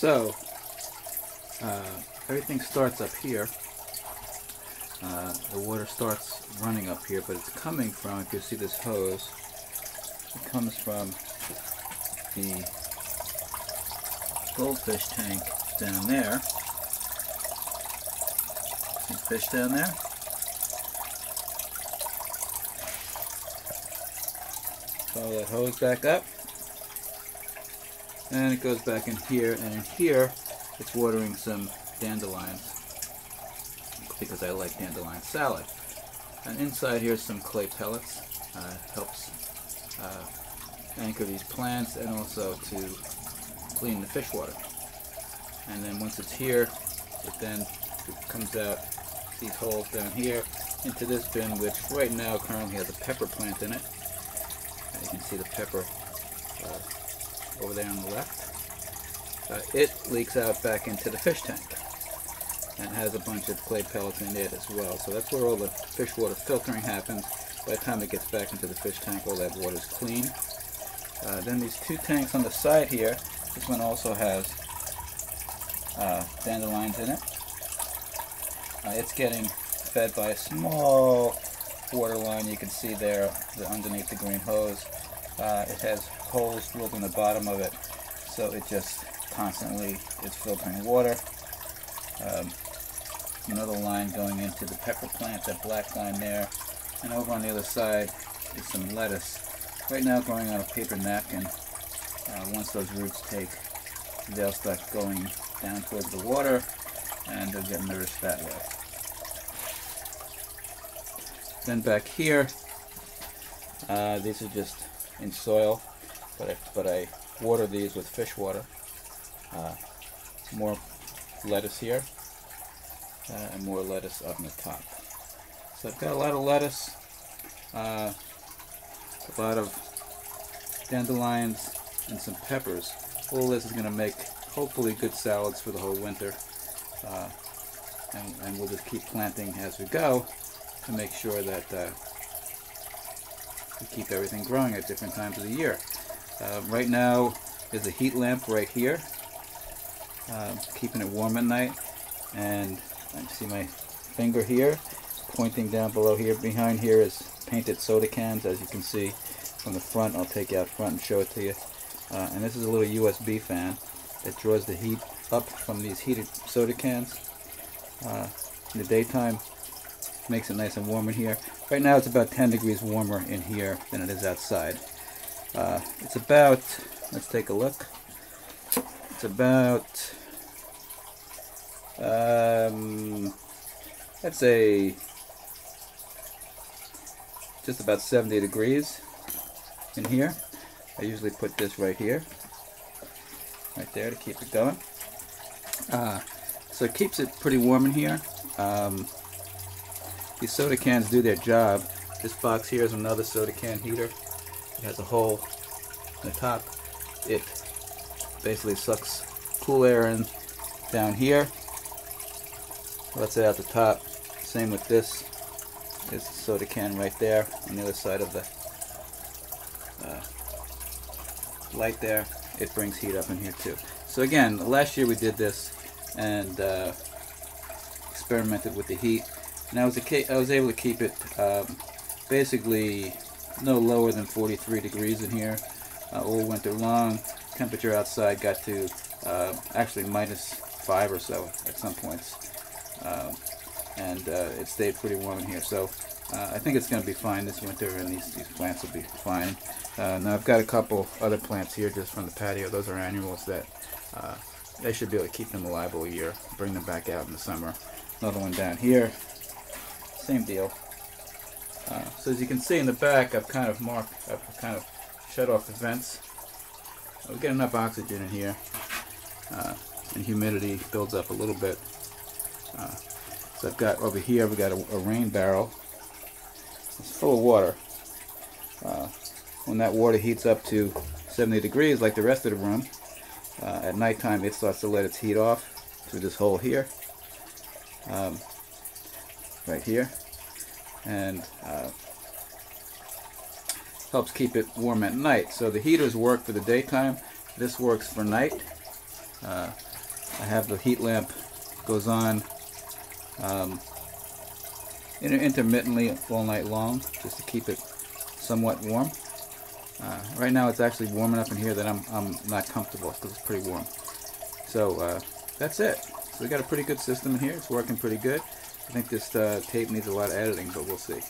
So, everything starts up here. The water starts running up here, but it's coming from, if you see this hose, it comes from the goldfish tank down there. See fish down there? Follow that hose back up. And it goes back in here, and in here it's watering some dandelions because I like dandelion salad. And inside here's some clay pellets. Helps anchor these plants and also to clean the fish water. And then once it's here, it then comes out these holes down here into this bin, which right now currently has a pepper plant in it. You can see the pepper over there on the left. It leaks out back into the fish tank and has a bunch of clay pellets in it as well. So that's where all the fish water filtering happens. By the time it gets back into the fish tank, all that water is clean. Then these two tanks on the side here, this one also has dandelions in it. It's getting fed by a small water line. You can see there underneath the green hose. It has holes drilled in the bottom of it, so it just constantly is filtering water. Another line going into the pepper plant, that black line there, and over on the other side is some lettuce, right now growing on a paper napkin. Once those roots take, they'll start going down towards the water and they'll get nourished that way. Then back here, these are just in soil, but I water these with fish water. More lettuce here, and more lettuce up on the top. So I've got a lot of lettuce, a lot of dandelions, and some peppers. All this is going to make hopefully good salads for the whole winter, and we'll just keep planting as we go to make sure that we keep everything growing at different times of the year. Right now there's a heat lamp right here, keeping it warm at night, and I see my finger here pointing down below here. Behind here is painted soda cans, as you can see from the front. I'll take you out front and show it to you. And this is a little USB fan that draws the heat up from these heated soda cans. In the daytime, makes it nice and warm in here. Right now it's about 10 degrees warmer in here than it is outside. It's about, let's take a look, it's about, let's say, just about 70 degrees in here. I usually put this right here, right there, to keep it going. So it keeps it pretty warm in here. These soda cans do their job. This box here is another soda can heater. It has a hole in the top. It basically sucks cool air in down here, lets it out the top. Same with this. There's a soda can right there on the other side of the light there. It brings heat up in here too. So again, last year we did this and experimented with the heat, and I was able to keep it basically no lower than 43 degrees in here all winter long. Temperature outside got to actually -5 or so at some points, and it stayed pretty warm in here. So I think it's going to be fine this winter, and these plants will be fine. Now I've got a couple other plants here just from the patio. Those are annuals that they should be able to keep them alive all year. Bring them back out in the summer. Another one down here, same deal. So as you can see in the back, I've kind of shut off the vents. We get enough oxygen in here, and humidity builds up a little bit. So I've got over here, we've got a rain barrel. It's full of water. When that water heats up to 70 degrees like the rest of the room, at nighttime it starts to let its heat off through this hole here, right here, and helps keep it warm at night. So the heaters work for the daytime. This works for night. I have the heat lamp goes on intermittently all night long, just to keep it somewhat warm. Right now it's actually warm enough in here that I'm not comfortable because it's pretty warm. So that's it. So we got a pretty good system in here. It's working pretty good. I think this tape needs a lot of editing, but we'll see.